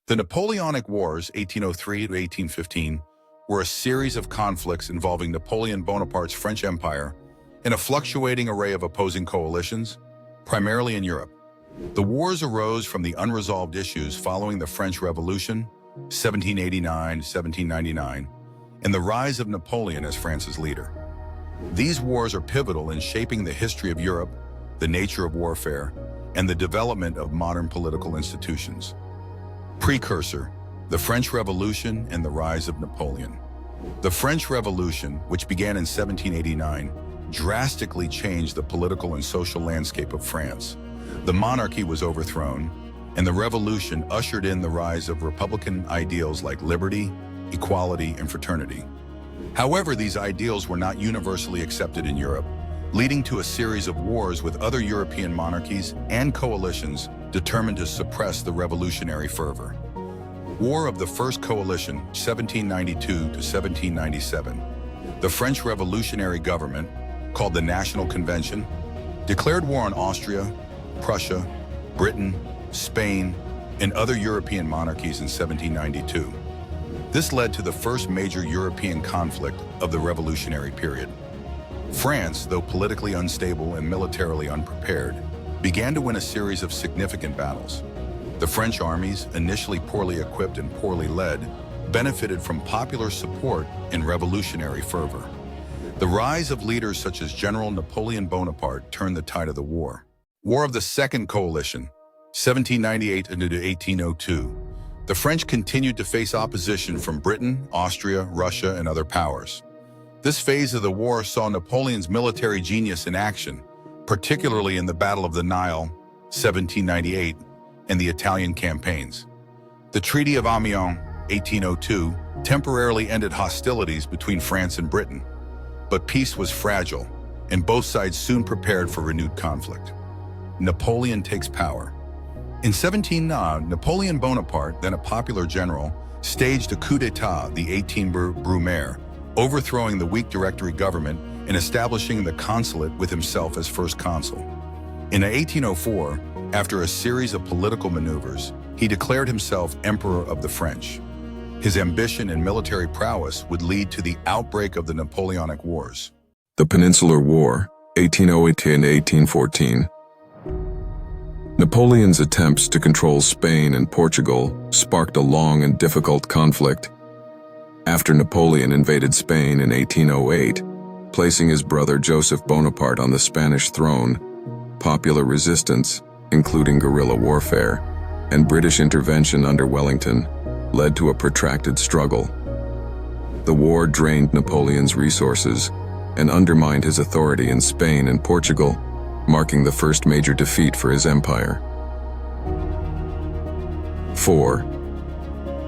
The Napoleonic Wars, 1803 to 1815, were a series of conflicts involving Napoleon Bonaparte's French Empire and a fluctuating array of opposing coalitions, primarily in Europe. The wars arose from the unresolved issues following the French Revolution, 1789 to 1799, and the rise of Napoleon as France's leader. These wars are pivotal in shaping the history of Europe, the nature of warfare, and the development of modern political institutions. Precursor: the French Revolution and the rise of Napoleon. The French Revolution, which began in 1789, drastically changed the political and social landscape of France. The monarchy was overthrown, and the revolution ushered in the rise of republican ideals like liberty, equality, and fraternity. However, these ideals were not universally accepted in Europe, leading to a series of wars with other European monarchies and coalitions determined to suppress the revolutionary fervor. War of the First Coalition, 1792 to 1797. The French revolutionary government, called the National Convention, declared war on Austria, Prussia, Britain, Spain, and other European monarchies in 1792. This led to the first major European conflict of the revolutionary period. France, though politically unstable and militarily unprepared, began to win a series of significant battles. The French armies, initially poorly equipped and poorly led, benefited from popular support and revolutionary fervor. The rise of leaders such as General Napoleon Bonaparte turned the tide of the war. War of the Second Coalition, 1798 into 1802. The French continued to face opposition from Britain, Austria, Russia, and other powers. This phase of the war saw Napoleon's military genius in action, particularly in the Battle of the Nile, 1798, and the Italian campaigns. The Treaty of Amiens, 1802, temporarily ended hostilities between France and Britain, but peace was fragile, and both sides soon prepared for renewed conflict. Napoleon takes power. In 1709, Napoleon Bonaparte, then a popular general, staged a coup d'état, the 18 Brumaire, overthrowing the weak Directory government and establishing the consulate with himself as first consul. In 1804, after a series of political maneuvers, he declared himself Emperor of the French. His ambition and military prowess would lead to the outbreak of the Napoleonic Wars. The Peninsular War, 1808 and 1814. Napoleon's attempts to control Spain and Portugal sparked a long and difficult conflict. After Napoleon invaded Spain in 1808, placing his brother Joseph Bonaparte on the Spanish throne, popular resistance, including guerrilla warfare, and British intervention under Wellington, led to a protracted struggle. The war drained Napoleon's resources and undermined his authority in Spain and Portugal, marking the first major defeat for his empire. 4.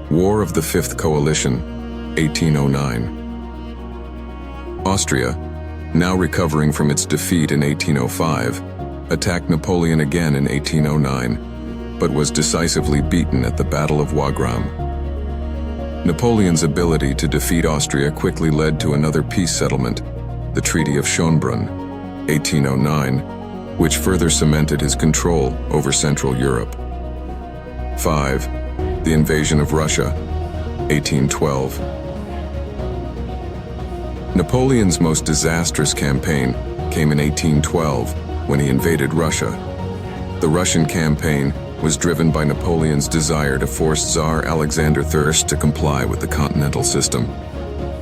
War of the Fifth Coalition, 1809. Austria, now recovering from its defeat in 1805, attacked Napoleon again in 1809, but was decisively beaten at the Battle of Wagram. Napoleon's ability to defeat Austria quickly led to another peace settlement, the Treaty of Schönbrunn, 1809, which further cemented his control over Central Europe. 5. The invasion of Russia, 1812. Napoleon's most disastrous campaign came in 1812 when he invaded Russia. The Russian campaign was driven by Napoleon's desire to force Tsar Alexander I to comply with the continental system.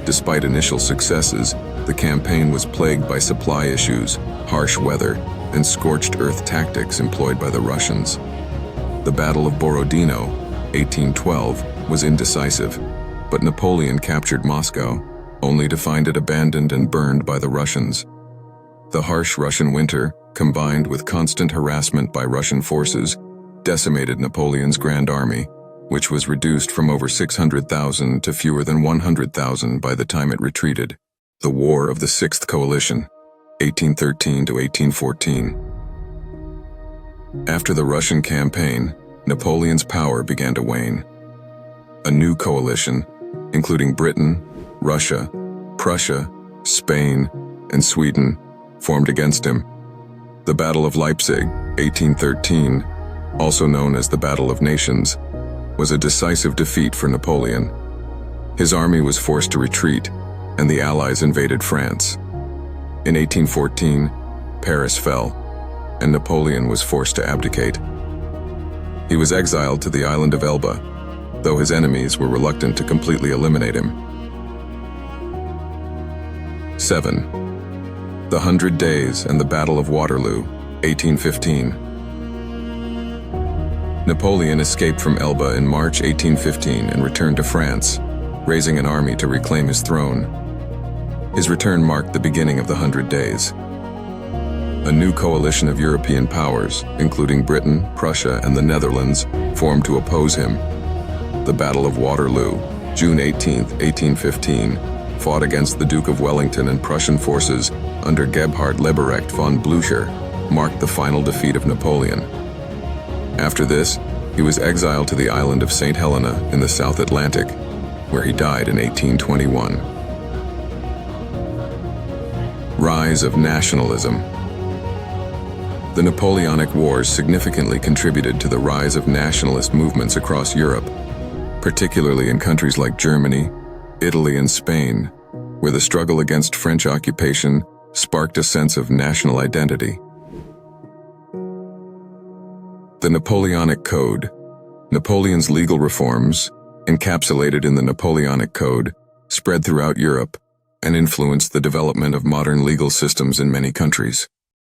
Despite initial successes, the campaign was plagued by supply issues, harsh weather, and scorched earth tactics employed by the Russians. The Battle of Borodino, 1812, was indecisive, but Napoleon captured Moscow, only to find it abandoned and burned by the Russians. The harsh Russian winter, combined with constant harassment by Russian forces, decimated Napoleon's Grand Army, which was reduced from over 600,000 to fewer than 100,000 by the time it retreated. The War of the Sixth Coalition, 1813 to 1814. After the Russian campaign, Napoleon's power began to wane. A new coalition, including Britain, Russia, Prussia, Spain, and Sweden, formed against him. The Battle of Leipzig, 1813, also known as the Battle of Nations, was a decisive defeat for Napoleon. His army was forced to retreat, and the Allies invaded France. In 1814, Paris fell, and Napoleon was forced to abdicate. He was exiled to the island of Elba, though his enemies were reluctant to completely eliminate him. 7. The 100 Days and the Battle of Waterloo, 1815. Napoleon escaped from Elba in March 1815 and returned to France, raising an army to reclaim his throne. His return marked the beginning of the 100 Days. A new coalition of European powers, including Britain, Prussia, and the Netherlands, formed to oppose him. The Battle of Waterloo, June 18, 1815, fought against the Duke of Wellington and Prussian forces under Gebhard Leberecht von Blücher, marked the final defeat of Napoleon. After this, he was exiled to the island of St. Helena in the South Atlantic, where he died in 1821. Rise of nationalism. The Napoleonic Wars significantly contributed to the rise of nationalist movements across Europe, particularly in countries like Germany, Italy, and Spain, where the struggle against French occupation sparked a sense of national identity. The Napoleonic Code. Napoleon's legal reforms, encapsulated in the Napoleonic Code, spread throughout Europe and influenced the development of modern legal systems in many countries.